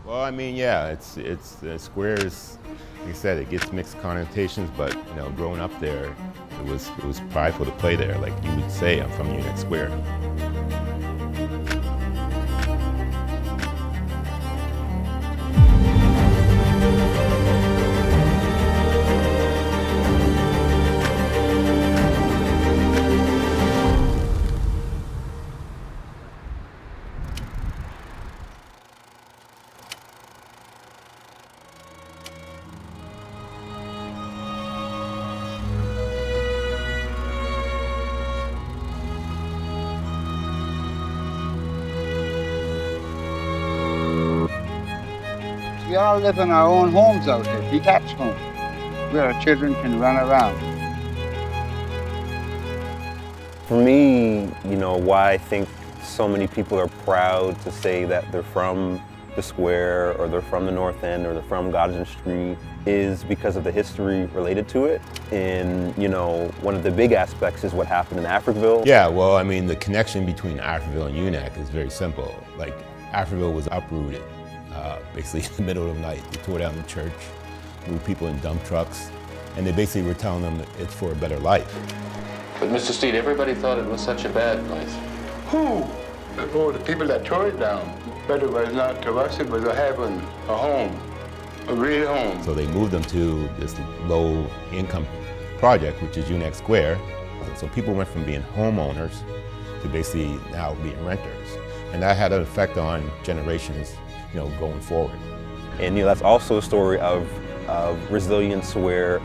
Well, I mean, yeah, it's the squares. Like I said, it gets mixed connotations, but growing up there, it was prideful to play there. Like you would say, I'm from Uniacke Square. We all live in our own homes out here, detached homes, where our children can run around. For me, why I think so many people are proud to say that they're from the square or they're from the North End or they're from Goddard Street is because of the history related to it. And, one of the big aspects is what happened in Africville. Yeah, well, I mean, the connection between Africville and Uniacke is very simple. Like, Africville was uprooted. Basically in the middle of the night. They tore down the church, moved people in dump trucks, and they basically were telling them it's for a better life. But Mr. Steed, everybody thought it was such a bad place. Who? Oh, the people that tore it down. But it was not to us, it was a heaven, a home, a real home. So they moved them to this low-income project, which is Uniacke Square. So people went from being homeowners to basically now being renters. And that had an effect on generations going forward. And that's also a story of resilience where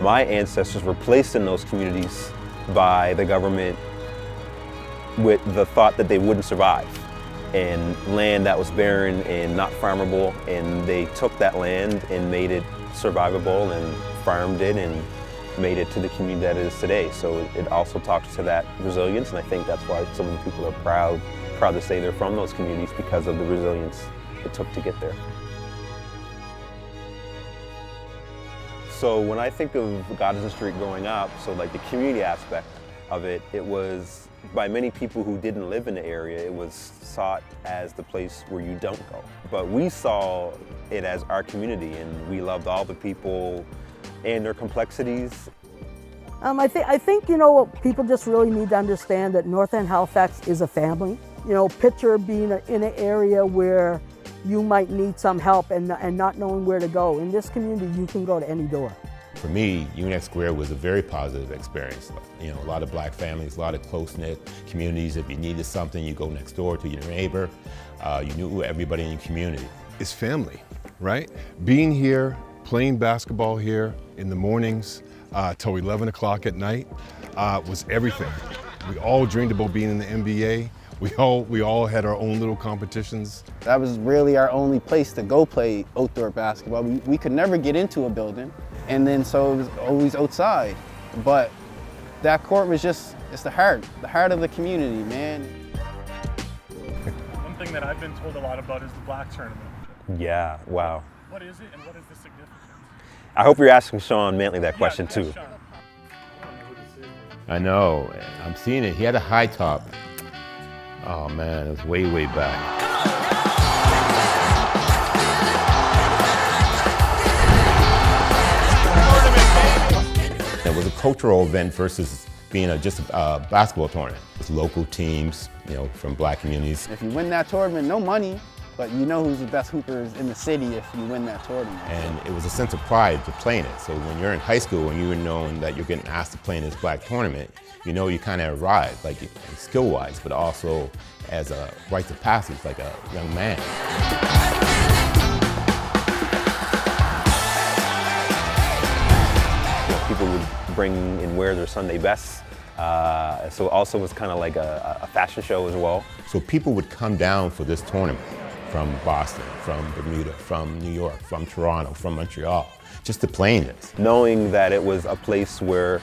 my ancestors were placed in those communities by the government with the thought that they wouldn't survive. And land that was barren and not farmable, and they took that land and made it survivable and farmed it and made it to the community that it is today. So it also talks to that resilience, and I think that's why so many people are proud to say they're from those communities because of the resilience it took to get there. So when I think of Goddard Street growing up, so like the community aspect of it, it was by many people who didn't live in the area, it was sought as the place where you don't go. But we saw it as our community, and we loved all the people and their complexities. I think people just really need to understand that North End Halifax is a family. Picture being in an area where you might need some help and not knowing where to go. In this community, you can go to any door. For me, Uniacke Square was a very positive experience. A lot of black families, a lot of close-knit communities. If you needed something, you go next door to your neighbor. You knew everybody in your community. It's family, right? Being here, playing basketball here in the mornings till 11 o'clock at night was everything. We all dreamed about being in the NBA. We all had our own little competitions. That was really our only place to go play outdoor basketball. We could never get into a building, and then so it was always outside. But that court was it's the heart of the community, man. One thing that I've been told a lot about is the black tournament. Yeah, wow. What is it and what is the significance? I hope you're asking Sean Mantley that question too. Sean. I know, I'm seeing it. He had a high top. Oh man, it was way, way back. It was a cultural event versus being just a basketball tournament. It's local teams, from black communities. If you win that tournament, no money, but you know who's the best hoopers in the city if you win that tournament. And it was a sense of pride to play in it. So when you're in high school and you're knowing that you're getting asked to play in this black tournament, you kind of arrive, like skill-wise, but also as a rite of passage, like a young man. People would bring and wear their Sunday bests. So also was kind of like a fashion show as well. So people would come down for this tournament from Boston, from Bermuda, from New York, from Toronto, from Montreal, just to play in this. Knowing that it was a place where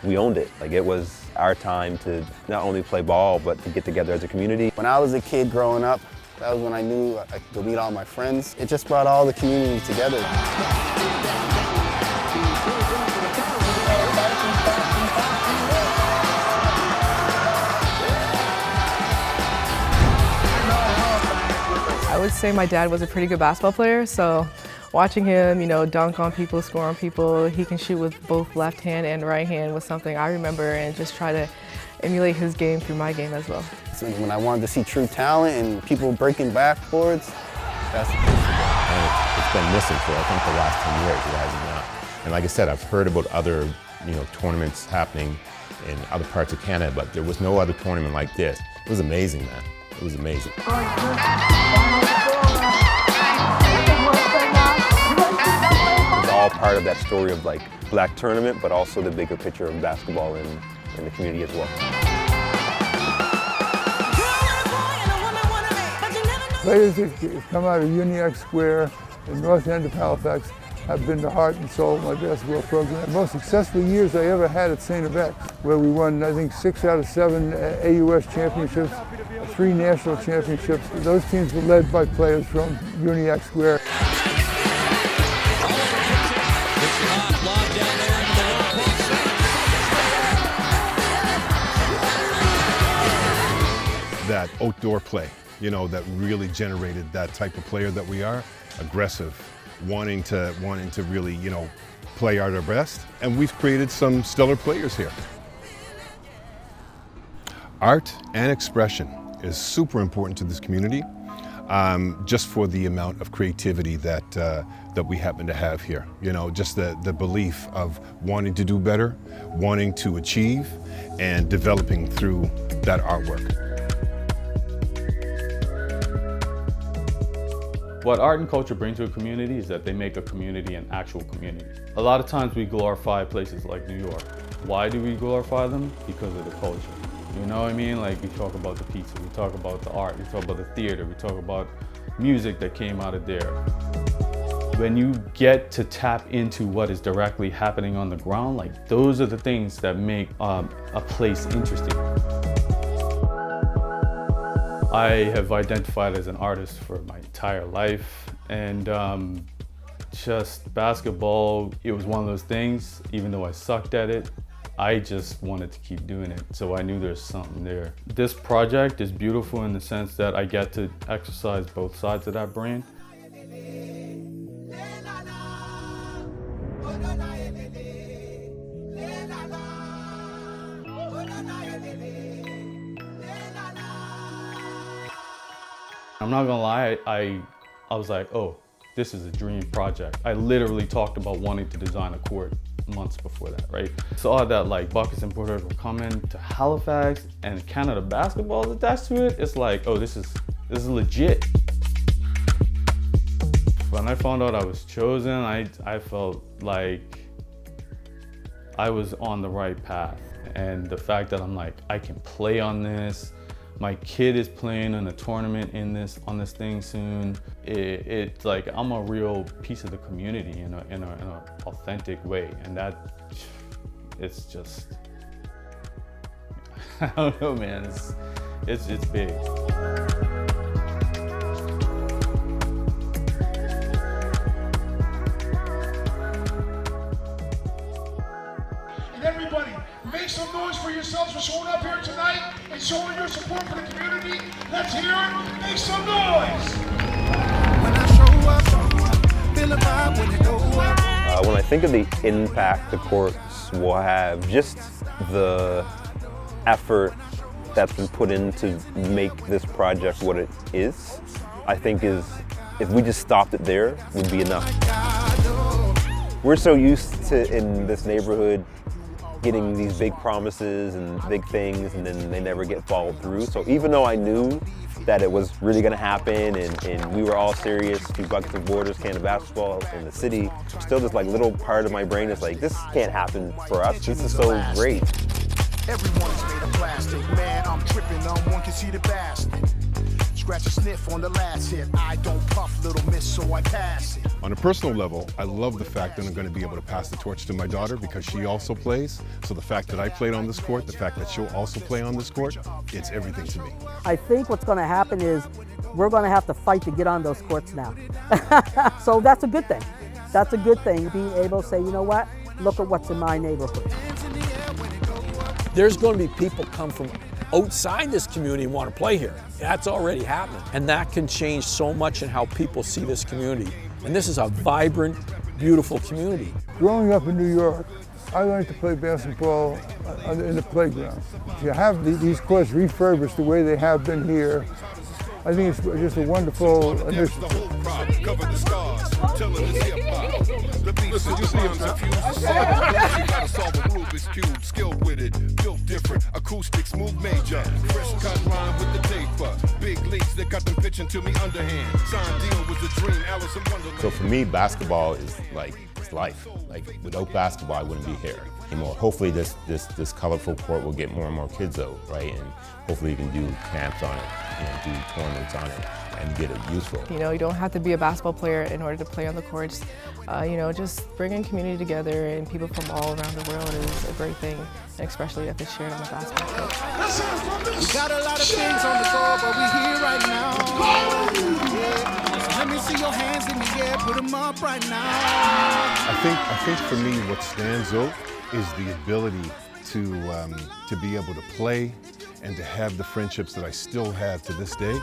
we owned it. Like it was our time to not only play ball, but to get together as a community. When I was a kid growing up, that was when I knew I could meet all my friends. It just brought all the community together. I would say my dad was a pretty good basketball player, so watching him, dunk on people, score on people, he can shoot with both left hand and right hand was something I remember, and just try to emulate his game through my game as well. So when I wanted to see true talent and people breaking backboards, that's the place to go. And it's been missing for, I think, the last 10 years, it hasn't been. And like I said, I've heard about other, tournaments happening in other parts of Canada, but there was no other tournament like this. It was amazing, man. It was amazing. It's all part of that story of like Black tournament, but also the bigger picture of basketball in the community as well. Players that come out of Uniacke Square in north end of Halifax have been the heart and soul of my basketball program. The most successful years I ever had at St. Yvette's, where we won, I think, 6 out of 7 AUS championships, 3 national championships. Those teams were led by players from Uniacke Square. That outdoor play, that really generated that type of player that we are, aggressive, wanting to really, play at our best. And we've created some stellar players here. Art and expression is super important to this community, just for the amount of creativity that we happen to have here. Just the belief of wanting to do better, wanting to achieve, and developing through that artwork. What art and culture bring to a community is that they make a community an actual community. A lot of times we glorify places like New York. Why do we glorify them? Because of the culture. You know what I mean? Like, we talk about the pizza, we talk about the art, we talk about the theater, we talk about music that came out of there. When you get to tap into what is directly happening on the ground, like, those are the things that make a place interesting. I have identified as an artist for my entire life, and just basketball, it was one of those things, even though I sucked at it, I just wanted to keep doing it, so I knew there's something there. This project is beautiful in the sense that I get to exercise both sides of that brain. I'm not gonna lie, I was like, oh, this is a dream project. I literally talked about wanting to design a court months before that, right? Saw that like Buckets and Porter were coming to Halifax and Canada basketball is attached to it. It's like, oh, this is legit. When I found out I was chosen, I felt like I was on the right path. And the fact that I'm like, I can play on this, my kid is playing in a tournament on this thing soon. It's like I'm a real piece of the community in an authentic way, and that it's just I don't know, man. It's big. And everybody, make some noise for yourselves for showing up here tonight and showing your support for the community. Let's hear it. Make some noise. When I show up, feel a vibe when you go up. When I think of the impact the courts will have, just the effort that's been put in to make this project what it is, I think if we just stopped it there, would be enough. We're so used to, in this neighborhood, getting these big promises and big things, and then they never get followed through. So even though I knew that it was really gonna happen and we were all serious through Buckets and Borders, Canada basketball in the city, still this like little part of my brain is like, this can't happen for us. This is so great. Everyone's made of plastic, man, I'm tripping, one can see the basket. Scratch a sniff on the last hit, I don't puff, little miss, so I pass it. On a personal level, I love the fact that I'm going to be able to pass the torch to my daughter because she also plays. So the fact that I played on this court, the fact that she'll also play on this court, it's everything to me. I think what's going to happen is we're going to have to fight to get on those courts now. So that's a good thing. That's a good thing, being able to say, you know what, look at what's in my neighborhood. There's going to be people come from outside this community want to play here. That's already happening. And that can change so much in how people see this community. And this is a vibrant, beautiful community. Growing up in New York, I learned to play basketball in the playground. To have these courts refurbished the way they have been here, I think it's just a wonderful initiative. Skilled with it, built different, acoustics move major. Fresh cut rhyme with the taper. Big leagues that got them pitching to me underhand. Signed deal was a dream, Alice in Wonderland. So for me, basketball is like it's life. Like without basketball, I wouldn't be here anymore. Hopefully this colorful court will get more and more kids out, right? And hopefully you can do camps on it, do tournaments on it, and get it useful. You know, you don't have to be a basketball player in order to play on the courts. Just bringing community together and people from all around the world is a great thing, and especially if it's shared on the basketball court. We got a lot of things on the go, but we're here right now. Yeah. So let me see your hands in the air, put them up right now. I think for me what stands out is the ability to be able to play and to have the friendships that I still have to this day.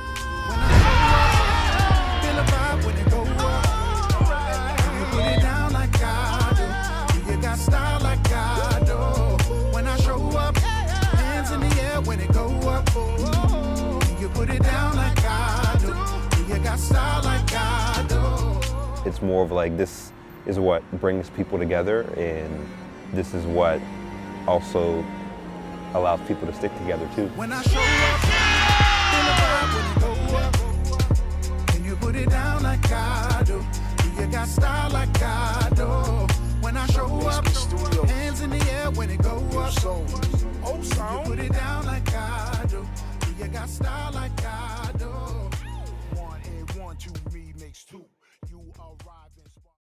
It's more of like, this is what brings people together, and this is what also allows people to stick together too. When I show up, feel the vibe when you go up. Can you put it down like I do? You got style like I do. When I show up, hands in the air when it go up. Can you put it down like I do? You got style like I do. 1 A 1 2 remix 2.